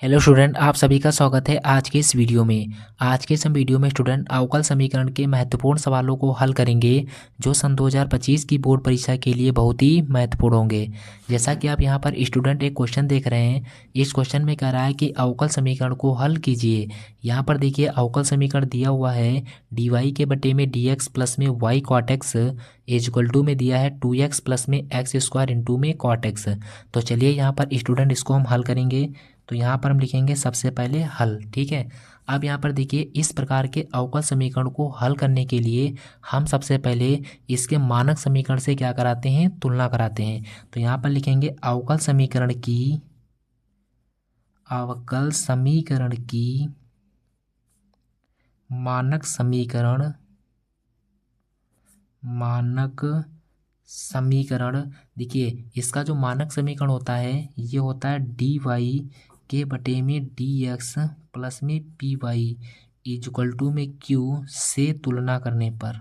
Hello student, आप सभी का स्वागत है आज के इस वीडियो में। आज के इस वीडियो में स्टूडेंट अवकल समीकरण के महत्वपूर्ण सवालों को हल करेंगे जो सन 2025 की बोर्ड परीक्षा के लिए बहुत ही महत्वपूर्ण होंगे। जैसा कि आप यहां पर स्टूडेंट एक क्वेश्चन देख रहे हैं। इस क्वेश्चन में कह रहा है कि अवकल समीकरण को हल कीजिए। यहाँ पर देखिए अवकल समीकरण दिया हुआ है डी वाई के बटे में डी एक्स प्लस में y cot x is equal to में दिया है 2x प्लस में एक्स स्क्वायर इंटू में कॉट एक्स। तो चलिए यहाँ पर स्टूडेंट इसको हम हल करेंगे। तो यहाँ पर हम लिखेंगे सबसे पहले हल। ठीक है, अब यहाँ पर देखिए इस प्रकार के अवकल समीकरण को हल करने के लिए हम सबसे पहले इसके मानक समीकरण से क्या कराते हैं, तुलना कराते हैं। तो यहाँ पर लिखेंगे अवकल समीकरण की मानक समीकरण। देखिए इसका जो मानक समीकरण होता है ये होता है डी वाई के बटे में डी एक्स प्लस में p y is equal to में क्यू से तुलना करने पर।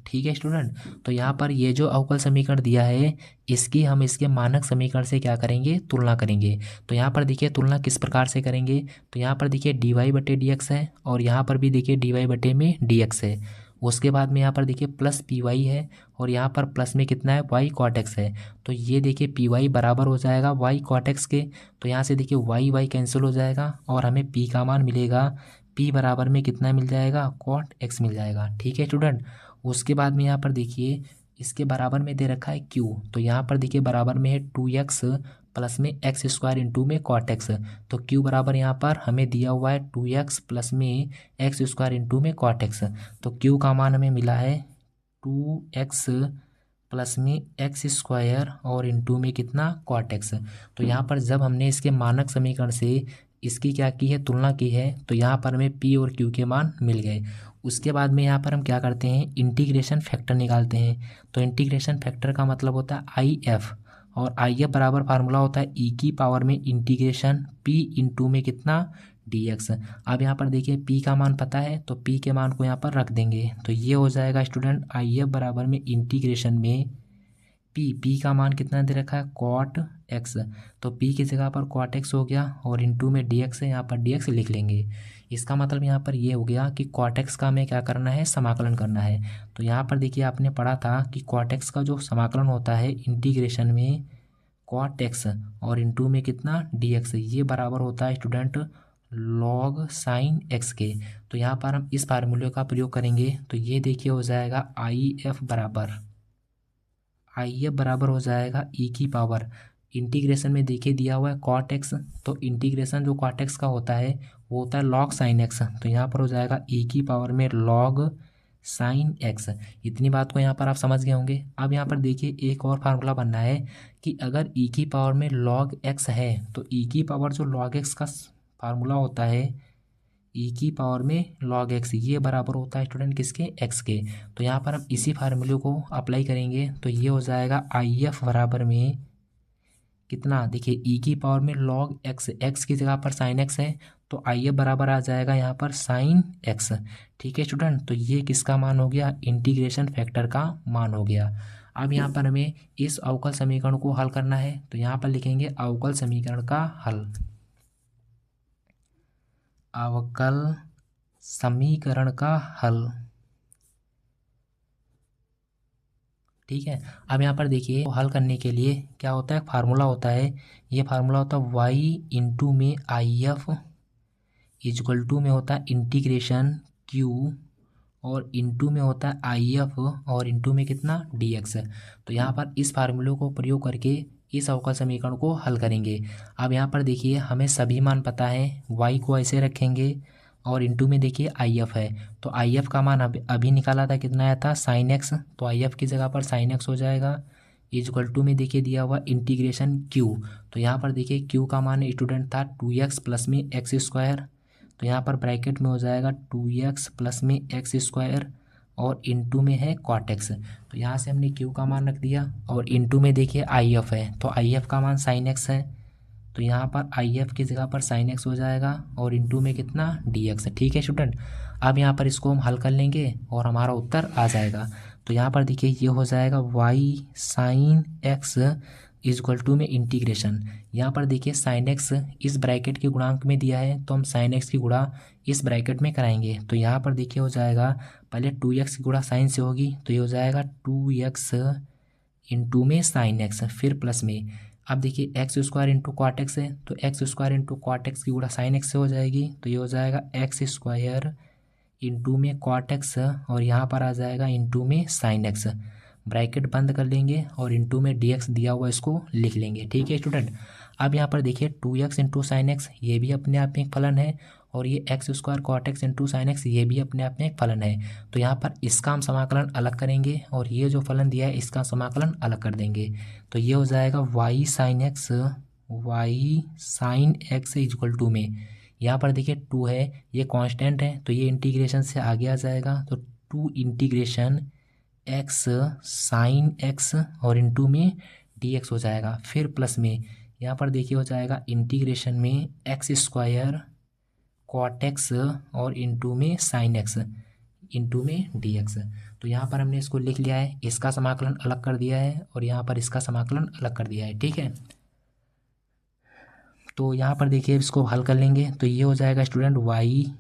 ठीक है स्टूडेंट, तो यहाँ पर ये जो अवकल समीकरण दिया है इसकी हम इसके मानक समीकरण से क्या करेंगे, तुलना करेंगे। तो यहाँ पर देखिए तुलना किस प्रकार से करेंगे। तो यहाँ पर देखिए डी वाई बटे डी एक्स है और यहाँ पर भी देखिए डी वाई बटे में डी एक्स है। उसके बाद में यहाँ पर देखिए प्लस पी वाई है और यहाँ पर प्लस में कितना है, वाई कॉट एक्स है। तो ये देखिए पी वाई बराबर हो जाएगा वाई कॉट एक्स के। तो यहाँ से देखिए वाई वाई कैंसिल हो जाएगा और हमें पी का मान मिलेगा, पी बराबर में कितना मिल जाएगा, कॉट एक्स मिल जाएगा। ठीक है स्टूडेंट, उसके बाद में यहाँ पर देखिए इसके बराबर में दे रखा है क्यू। तो यहाँ पर देखिए बराबर में है 2x प्लस में एक्स स्क्वायर इंटू में कॉट एक्स। तो क्यू बराबर यहाँ पर हमें दिया हुआ है 2x प्लस में एक्स स्क्वायर इंटू में कॉट एक्स। तो क्यू का मान हमें मिला है 2x प्लस में एक्स स्क्वायर और इंटू में कितना, कॉट एक्स। तो यहाँ पर जब हमने इसके मानक समीकरण से इसकी क्या की है, तुलना की है, तो यहाँ पर हमें पी और क्यू के मान मिल गए। उसके बाद में यहाँ पर हम क्या करते हैं, इंटीग्रेशन फैक्टर निकालते हैं। तो इंटीग्रेशन फैक्टर का मतलब होता है आई एफ, और आई एफ बराबर फार्मूला होता है ई की पावर में इंटीग्रेशन पी इंटू में कितना, डी एक्स। अब यहाँ पर देखिए पी का मान पता है तो पी के मान को यहाँ पर रख देंगे। तो ये हो जाएगा स्टूडेंट आई एफ बराबर में इंटीग्रेशन में पी का मान कितना दे रखा है, कॉट एक्स। तो पी की जगह पर कॉट एक्स हो गया और इंटू में डी एक्स है, यहाँ पर डी एक्स लिख लेंगे। इसका मतलब यहाँ पर ये हो गया कि कॉट एक्स का हमें क्या करना है, समाकलन करना है। तो यहाँ पर देखिए आपने पढ़ा था कि कॉट एक्स का जो समाकलन होता है इंटीग्रेशन में कॉट एक्स और इंटू में कितना, डी एक्स, ये बराबर होता है स्टूडेंट लॉग साइन एक्स के। तो यहाँ पर हम इस फार्मूले का प्रयोग करेंगे। तो ये देखिए हो जाएगा आई एफ बराबर हो जाएगा ई की पावर, इंटीग्रेशन में देखिए दिया हुआ है कॉट एक्स। तो इंटीग्रेशन जो कॉट एक्स का होता है वो होता है लॉग साइन एक्स। तो यहाँ पर हो जाएगा ई की पावर में लॉग साइन एक्स। इतनी बात को यहाँ पर आप समझ गए होंगे। अब यहाँ पर देखिए एक और फार्मूला बनना है कि अगर ई की पावर में लॉग एक्स है तो ई की पावर जो लॉग एक्स का फार्मूला होता है ई की पावर में लॉग एक्स, ये बराबर होता है स्टूडेंट किसके, एक्स के। तो यहाँ पर हम इसी फार्मूले को अप्लाई करेंगे। तो ये हो जाएगा आई एफ बराबर में कितना, देखिए ई की पावर में लॉग एक्स, एक्स की जगह पर साइन एक्स है तो आई एफ बराबर आ जाएगा यहाँ पर साइन एक्स। ठीक है स्टूडेंट, तो ये किसका मान हो गया, इंटीग्रेशन फैक्टर का मान हो गया। अब यहाँ पर हमें इस अवकल समीकरण को हल करना है। तो यहाँ पर लिखेंगे अवकल समीकरण का हल। अवकल समीकरण का हल। ठीक है, अब यहाँ पर देखिए हल करने के लिए क्या होता है, फार्मूला होता है। ये फार्मूला होता है वाई इंटू में आई एफ इजक्वल टू में होता है इंटीग्रेशन क्यू और इंटू में होता है आई एफ और इंटू में कितना, डी एक्स। तो यहाँ पर इस फार्मूले को प्रयोग करके इस अवकल समीकरण को हल करेंगे। अब यहाँ पर देखिए हमें सभी मान पता है, वाई को ऐसे रखेंगे और इंटू में देखिए आई एफ है। तो आई एफ का मान अभी निकाला था, कितना आया था, साइन एक्स। तो आई एफ की जगह पर साइन एक्स हो जाएगा इजक्वल टू में देखिए दिया हुआ इंटीग्रेशन क्यू। तो यहाँ पर देखिए क्यू का मान स्टूडेंट था 2x प्लस में एक्स स्क्वायर। तो यहाँ पर ब्रैकेट में हो जाएगा 2x प्लस में एक्स स्क्वायर और इंटू में है कॉट एक्स। तो यहाँ से हमने क्यू का मान रख दिया और इंटू में देखिए आई एफ है। तो आई एफ का मान साइन एक्स है। तो यहाँ पर आई एफ की जगह पर साइन एक्स हो जाएगा और इंटू में कितना, डी एक्स। ठीक है स्टूडेंट, अब यहाँ पर इसको हम हल कर लेंगे और हमारा उत्तर आ जाएगा। तो यहाँ पर देखिए ये हो जाएगा y sine x is equal to में इंटीग्रेशन। यहाँ पर देखिए साइन एक्स इस ब्रैकेट के गुणांक में दिया है तो हम साइन एक्स की गुणा इस ब्रैकेट में कराएंगे। तो यहाँ पर देखिए हो जाएगा पहले 2x की गुणा साइन से होगी तो ये हो जाएगा 2x इंटू में साइन एक्स, फिर प्लस में अब देखिए x square into cot x है तो x square into cot x की गुणा साइन एक्स से हो जाएगी तो ये हो जाएगा एक्स स्क्वायर इंटू में कॉट एक्स और यहाँ पर आ जाएगा इंटू में साइन एक्स। ब्रैकेट बंद कर लेंगे और इंटू में डी एक्स दिया हुआ इसको लिख लेंगे। ठीक है स्टूडेंट। अब यहाँ पर देखिए 2x इंटू साइन एक्स ये भी अपने आप में एक फलन है और ये x square cot x into sine x ये भी अपने आप में एक फलन है। तो यहाँ पर इसका हम समाकलन अलग करेंगे और ये जो फलन दिया है इसका समाकलन अलग कर देंगे। तो ये हो जाएगा y sine x is equal to में यहाँ पर देखिए 2 है ये कांस्टेंट है तो ये इंटीग्रेशन से आगे आ जाएगा तो 2 इंटीग्रेशन एक्स साइन एक्स और इंटू में डी एक्स हो जाएगा, फिर प्लस में यहाँ पर देखिए हो जाएगा इंटीग्रेशन में एक्स स्क्वायर कॉट एक्स और इंटू में साइन एक्स इंटू में डी एक्स। तो यहाँ पर हमने इसको लिख लिया है, इसका समाकलन अलग कर दिया है और यहाँ पर इसका समाकलन अलग कर दिया है। ठीक है। तो यहाँ पर देखिए इसको हल कर लेंगे तो ये हो जाएगा student y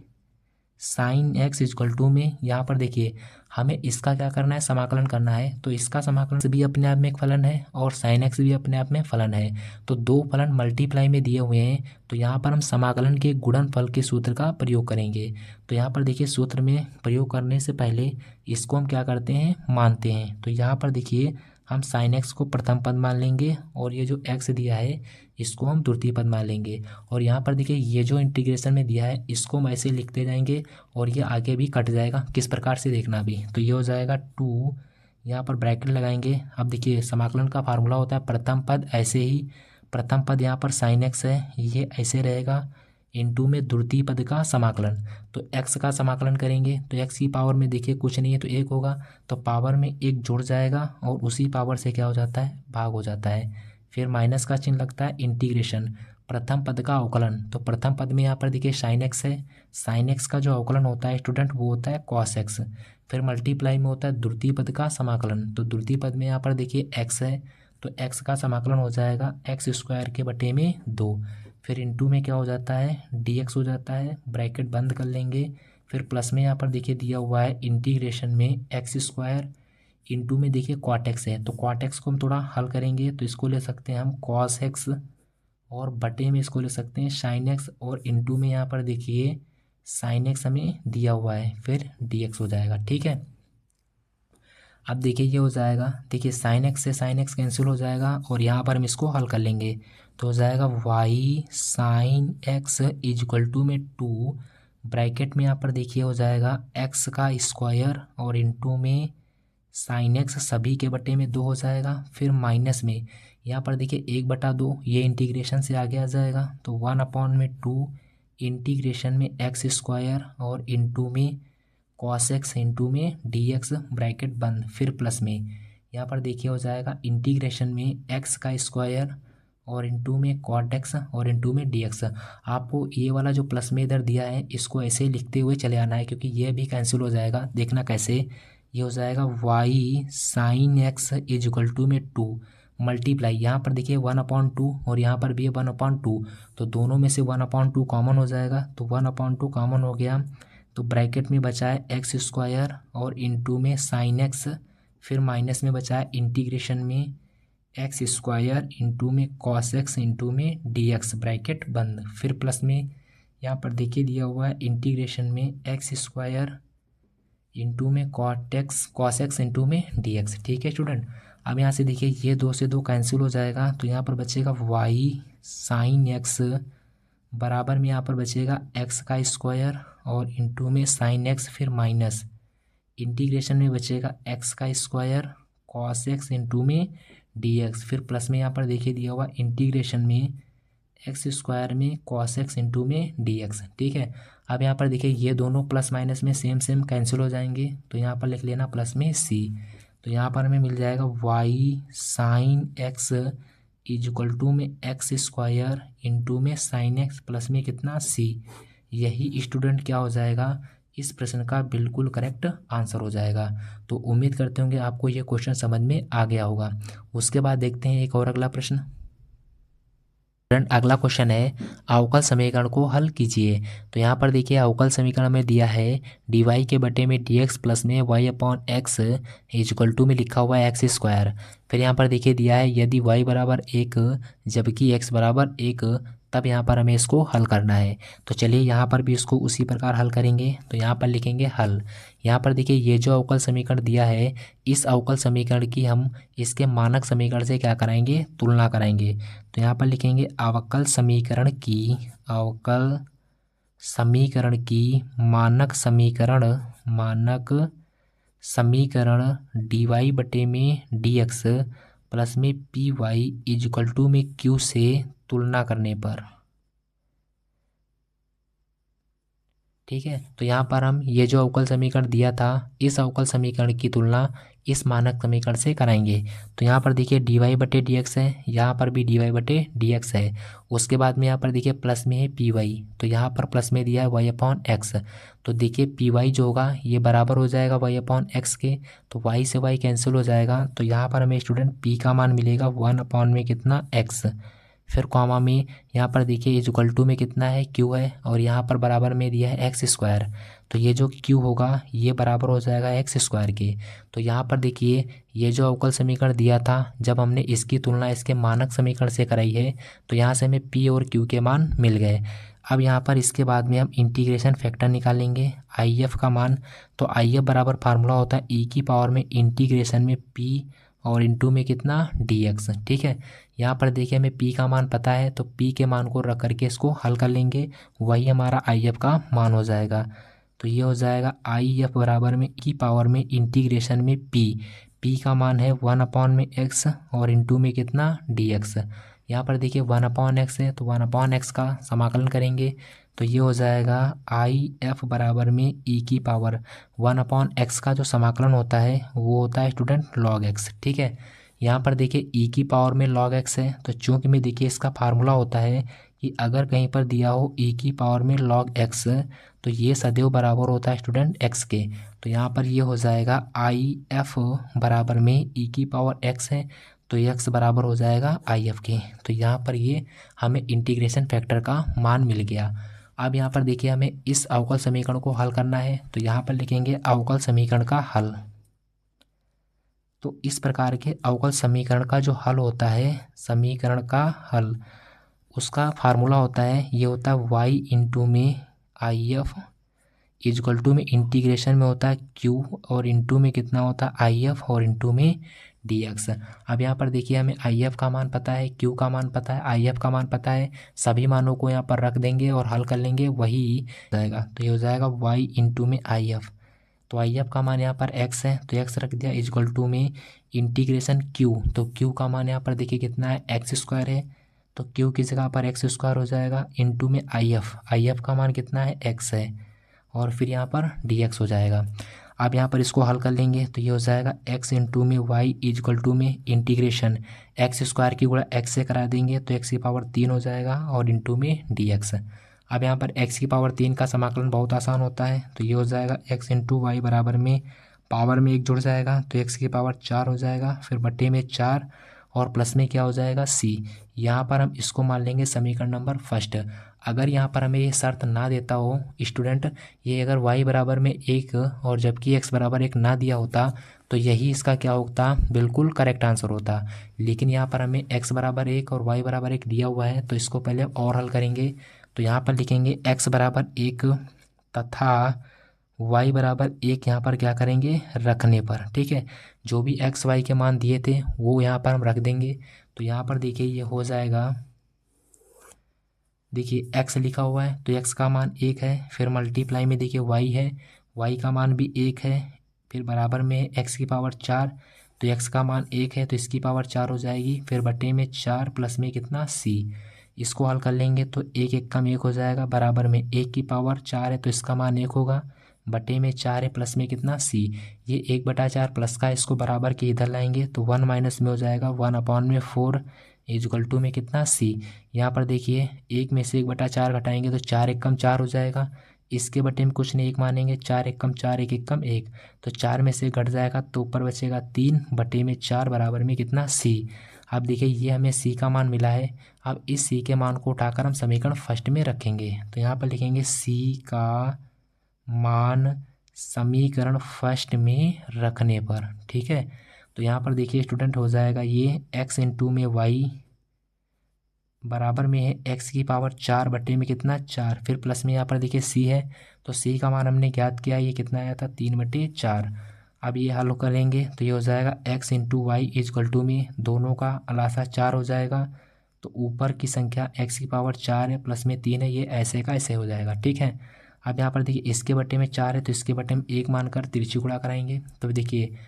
sine x is equal to में यहाँ पर देखिए हमें इसका क्या करना है समाकलन करना है तो इसका समाकलन भी अपने आप में एक फलन है और साइन एक्स भी अपने आप में फलन है। तो दो फलन मल्टीप्लाई में दिए हुए हैं तो यहाँ पर हम समाकलन के गुणनफल के सूत्र का प्रयोग करेंगे। तो यहाँ पर देखिए सूत्र में प्रयोग करने से पहले इसको हम क्या करते हैं मानते हैं। तो यहाँ पर देखिए हम साइन एक्स को प्रथम पद मान लेंगे और ये जो एक्स दिया है इसको हम द्वितीय पद मान लेंगे और यहाँ पर देखिए ये जो इंटीग्रेशन में दिया है इसको हम ऐसे लिखते जाएंगे और ये आगे भी कट जाएगा, किस प्रकार से देखना भी। तो ये हो जाएगा 2 यहाँ पर ब्रैकेट लगाएंगे। अब देखिए समाकलन का फार्मूला होता है प्रथम पद ऐसे ही, प्रथम पद यहाँ पर साइन एक्स है ये ऐसे रहेगा इंटू में द्वितीय पद का समाकलन। तो एक्स का समाकलन करेंगे तो एक्स की पावर में देखिए कुछ नहीं है तो 1 होगा तो पावर में 1 जुड़ जाएगा और उसी पावर से क्या हो जाता है भाग हो जाता है, फिर माइनस का चिन्ह लगता है इंटीग्रेशन प्रथम पद का अवकलन। तो प्रथम पद में यहाँ पर देखिए साइन एक्स है, साइन एक्स का जो अवकलन होता है स्टूडेंट वो होता है कॉस एक्स, फिर मल्टीप्लाई में होता है द्वितीय पद का समाकलन। तो द्वितीय पद में यहाँ पर देखिए एक्स है तो एक्स का समाकलन हो जाएगा एक्स स्क्वायर के बटे में 2, फिर इंटू में क्या हो जाता है डी एक्स हो जाता है, ब्रैकेट बंद कर लेंगे। फिर प्लस में यहाँ पर देखिए दिया हुआ है इंटीग्रेशन में एक्स स्क्वायर इंटू में देखिए कॉट एक्स है तो कॉट एक्स को हम थोड़ा हल करेंगे तो इसको ले सकते हैं हम कॉस एक्स और बटे में इसको ले सकते हैं साइन एक्स और इंटू में यहाँ पर देखिए साइन एक्स हमें दिया हुआ है फिर डी एक्स हो जाएगा। ठीक है। अब देखिए ये हो जाएगा देखिए साइन एक्स से साइन एक्स कैंसिल हो जाएगा और यहाँ पर हम इसको हल कर लेंगे तो हो जाएगा y sine x is equal to में 2 ब्रैकेट में यहाँ पर देखिए हो जाएगा एक्स का स्क्वायर और इंटू में साइन एक्स सभी के बटे में 2 हो जाएगा, फिर माइनस में यहाँ पर देखिए 1/2 ये इंटीग्रेशन से आगे आ जाएगा तो 1/2 इंटीग्रेशन में एक्स स्क्वायर और इंटू में कॉस एक्स इंटू में डी एक्स ब्रैकेट बंद, फिर प्लस में यहाँ पर देखिए हो जाएगा इंटीग्रेशन में एक्स का स्क्वायर और इंटू में कॉट एक्स और इंटू में डी एक्स। आपको ये वाला जो प्लस में इधर दिया है इसको ऐसे लिखते हुए चले आना है क्योंकि ये भी कैंसिल हो जाएगा। देखना कैसे, ये हो जाएगा y sine x is equal to में 2 मल्टीप्लाई यहाँ पर देखिए 1/2 और यहाँ पर भी है 1/2 तो दोनों में से 1/2 कॉमन हो जाएगा तो 1/2 कॉमन हो गया तो ब्रैकेट में बचा है एक्स स्क्वायर और इंटू में साइन एक्स, फिर माइनस में बचा है इंटीग्रेशन में एक्स स्क्वायर इंटू में कॉस एक्स इंटू में डी एक्स ब्रैकेट बंद, फिर प्लस में यहाँ पर देखिए दिया हुआ है इंटीग्रेशन में एक्स स्क्वायर इंटू में कॉस एक्स इंटू में डी एक्स। ठीक है स्टूडेंट। अब यहाँ से देखिए ये 2 से 2 कैंसिल हो जाएगा तो यहाँ पर बचेगा वाई साइन एक्स बराबर में यहाँ पर बचेगा एक्स का स्क्वायर और इंटू में साइन एक्स फिर माइनस इंटीग्रेशन में बचेगा एक्स का स्क्वायर कॉस एक्स इंटू में डी एक्स, फिर प्लस में यहाँ पर देखिए दिया हुआ इंटीग्रेशन में एक्स स्क्वायर में कॉस एक्स इंटू में डी एक्स। ठीक है। अब यहाँ पर देखिए ये दोनों प्लस माइनस में सेम सेम कैंसिल हो जाएंगे तो यहाँ पर लिख लेना प्लस में सी। तो यहाँ पर हमें मिल जाएगा y sine x is equal to में एक्स स्क्वायर इंटू में साइन एक्स प्लस में कितना सी। यही स्टूडेंट क्या हो जाएगा इस प्रश्न का बिल्कुल करेक्ट आंसर हो जाएगा। तो उम्मीद करते होंगे आपको ये क्वेश्चन समझ में आ गया होगा। उसके बाद देखते हैं एक और अगला प्रश्न। अगला क्वेश्चन है अवकल समीकरण को हल कीजिए। तो यहाँ पर देखिए अवकल समीकरण में दिया है dy के बटे में dx प्लस में y upon x is equal to में लिखा हुआ है एक्स स्क्वायर। फिर यहाँ पर देखिए दिया है यदि y बराबर 1 जबकि x बराबर 1 तब यहाँ पर हमें इसको हल करना है। तो चलिए यहाँ पर भी इसको उसी प्रकार हल करेंगे। तो यहाँ पर लिखेंगे हल। यहाँ पर देखिए ये जो अवकल समीकरण दिया है इस अवकल समीकरण की हम इसके मानक समीकरण से क्या कराएंगे, तुलना कराएंगे। तो यहाँ पर लिखेंगे अवकल समीकरण की मानक समीकरण dy बटे में dx प्लस में py इजक्वल टू में q से तुलना करने पर, ठीक है। तो यहाँ पर हम ये जो अवकल समीकरण दिया था इस अवकल समीकरण की तुलना इस मानक समीकरण से कराएंगे। तो यहाँ पर देखिए dy बटे dx है, यहाँ पर भी dy बटे dx है। उसके बाद में यहाँ पर देखिए प्लस में है py, तो यहाँ पर प्लस में दिया है y अपॉन एक्स। तो देखिए py जो होगा ये बराबर हो जाएगा y अपॉन एक्स के, तो y से y कैंसिल हो जाएगा। तो यहाँ पर हमें स्टूडेंट p का मान मिलेगा 1 अपॉन में कितना x, फिर कॉमा में यहाँ पर देखिए इजक्वल टू में कितना है q है, और यहाँ पर बराबर में दिया है एक्स स्क्वायर। तो ये जो q होगा ये बराबर हो जाएगा एक्स स्क्वायर के। तो यहाँ पर देखिए ये जो अवकल समीकरण दिया था जब हमने इसकी तुलना इसके मानक समीकरण से कराई है तो यहाँ से हमें p और q के मान मिल गए। अब यहाँ पर इसके बाद में हम इंटीग्रेशन फैक्टर निकालेंगे IF का मान। तो IF बराबर फार्मूला होता है e की पावर में इंटीग्रेशन में p और इंटू में कितना dx, ठीक है। यहाँ पर देखिए हमें p का मान पता है तो p के मान को रख करके इसको हल कर लेंगे, वही हमारा IF का मान हो जाएगा। तो ये हो जाएगा IF बराबर में e की पावर में इंटीग्रेशन में p का मान है 1 अपॉन में x और इंटू में कितना dx। यहाँ पर देखिए 1 अपॉन एक्स है तो 1 अपॉन एक्स का समाकलन करेंगे तो ये हो जाएगा IF बराबर में e की पावर 1 अपॉन एक्स का जो समाकलन होता है वो होता है स्टूडेंट लॉग एक्स, ठीक है। यहाँ पर देखिए e की पावर में log x है तो चूँकि में देखिए इसका फार्मूला होता है कि अगर कहीं पर दिया हो e की पावर में log x तो ये सदैव बराबर होता है स्टूडेंट x के। तो यहाँ पर ये हो जाएगा IF बराबर में e की पावर x है तो x बराबर हो जाएगा IF के। तो यहाँ पर ये हमें इंटीग्रेशन फैक्टर का मान मिल गया। अब यहाँ पर देखिए हमें इस अवकल समीकरण को हल करना है। तो यहाँ पर लिखेंगे अवकल समीकरण का हल। तो इस प्रकार के अवकल समीकरण का जो हल होता है, समीकरण का हल, उसका फार्मूला होता है ये होता है y इंटू में IF इजक्वल टू में इंटीग्रेशन में होता है q और इंटू में कितना होता है IF और इंटू में dx। अब यहाँ पर देखिए हमें IF का मान पता है, q का मान पता है, IF का मान पता है, सभी मानों को यहाँ पर रख देंगे और हल कर लेंगे, वही जाएगा। तो ये हो जाएगा y इंटू में IF। तो IF का मान यहाँ पर x है तो x रख दिया इजक्वल टू में इंटीग्रेशन q। तो q का मान यहाँ पर देखिए कितना है एक्स स्क्वायर है तो q की जगह पर एक्स स्क्वायर हो जाएगा इंटू में IF का मान कितना है x है और फिर यहाँ पर dx हो जाएगा। अब यहाँ पर इसको हल कर लेंगे तो ये हो जाएगा x इंटू में y इजक्वल टू में इंटीग्रेशन एक्स स्क्वायर की गुणा x से करा देंगे तो x की पावर 3 हो जाएगा और इंटू में dx। अब यहाँ पर x की पावर 3 का समाकलन बहुत आसान होता है तो ये हो जाएगा x इंटू वाई बराबर में पावर में 1 जुड़ जाएगा तो x की पावर 4 हो जाएगा, फिर बटे में 4 और प्लस में क्या हो जाएगा c। यहाँ पर हम इसको मान लेंगे समीकरण नंबर फर्स्ट। अगर यहाँ पर हमें ये शर्त ना देता हो स्टूडेंट, ये अगर y बराबर में 1 और जबकि x बराबर 1 ना दिया होता तो यही इसका क्या होता, बिल्कुल करेक्ट आंसर होता। लेकिन यहाँ पर हमें x बराबर 1 और y बराबर 1 दिया हुआ है तो इसको पहले और हल करेंगे। तो यहाँ पर लिखेंगे x बराबर 1 तथा y बराबर 1 यहाँ पर क्या करेंगे रखने पर, ठीक है। जो भी x y के मान दिए थे वो यहाँ पर हम रख देंगे। तो यहाँ पर देखिए ये हो जाएगा, देखिए x लिखा हुआ है तो x का मान 1 है, फिर मल्टीप्लाई में देखिए y है, y का मान भी 1 है, फिर बराबर में x की पावर 4 तो x का मान 1 है तो इसकी पावर 4 हो जाएगी, फिर बटे में 4 प्लस में कितना c। इसको हल कर लेंगे तो 1 1 कम 1 हो जाएगा, बराबर में 1 की पावर 4 है तो इसका मान 1 होगा, बटे में 4 है प्लस में कितना c। ये 1/4 प्लस का इसको बराबर के इधर लाएंगे तो 1 माइनस में हो जाएगा 1 अपॉन में 4 इजक्वल टू में कितना c। यहाँ पर देखिए 1 में से 1/4 घटाएंगे तो 4 1 कम 4 हो जाएगा, इसके बटे में कुछ नहीं, एक मानेंगे, 4 एक कम 4, एक एक कम 1, तो 4 में से घट जाएगा तो ऊपर बचेगा 3 बटे में 4 बराबर में कितना सी। अब देखिए ये हमें सी का मान मिला है। अब इस सी के मान को उठाकर हम समीकरण फर्स्ट में रखेंगे, तो यहाँ पर लिखेंगे सी का मान समीकरण फर्स्ट में रखने पर, ठीक है। तो यहाँ पर देखिए स्टूडेंट हो जाएगा ये x इंटू में y बराबर में है x की पावर 4 बटे में कितना 4, फिर प्लस में यहाँ पर देखिए c है, तो c का मान हमने ज्ञात किया, ये कितना आया था 3/4। अब ये हल करेंगे तो ये हो जाएगा x into y is equal to में दोनों का अलासा 4 हो जाएगा, तो ऊपर की संख्या x की पावर 4 है प्लस में 3 है, ये ऐसे का ऐसे हो जाएगा, ठीक है। अब यहाँ पर देखिए इसके बटे में 4 है तो इसके बटे में 1 मानकर तिरछी गुणा कराएंगे, तो देखिए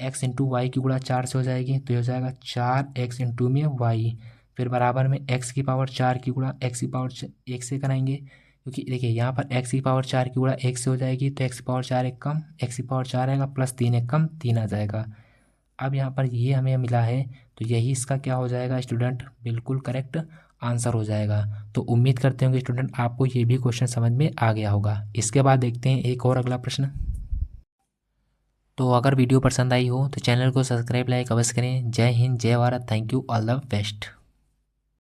x इंटू वाई की गुणा 4 से हो जाएगी, तो ये हो जाएगा 4x इंटू में y, फिर बराबर में x की पावर 4 की गुणा x की पावर 1 से कराएंगे, क्योंकि देखिए यहाँ पर x की पावर 4 की गुणा 1 से हो जाएगी, तो x की पावर 4 एक कम x की पावर 4 आएगा प्लस 3 एक कम 3 आ जाएगा। अब यहाँ पर ये हमें मिला है, तो यही इसका क्या हो जाएगा स्टूडेंट, बिल्कुल करेक्ट आंसर हो जाएगा। तो उम्मीद करते होंगे स्टूडेंट आपको ये भी क्वेश्चन समझ में आ गया होगा। इसके बाद देखते हैं एक और अगला प्रश्न। तो अगर वीडियो पसंद आई हो तो चैनल को सब्सक्राइब लाइक अवश्य करें। जय हिंद, जय Bharat, thank you, all the best.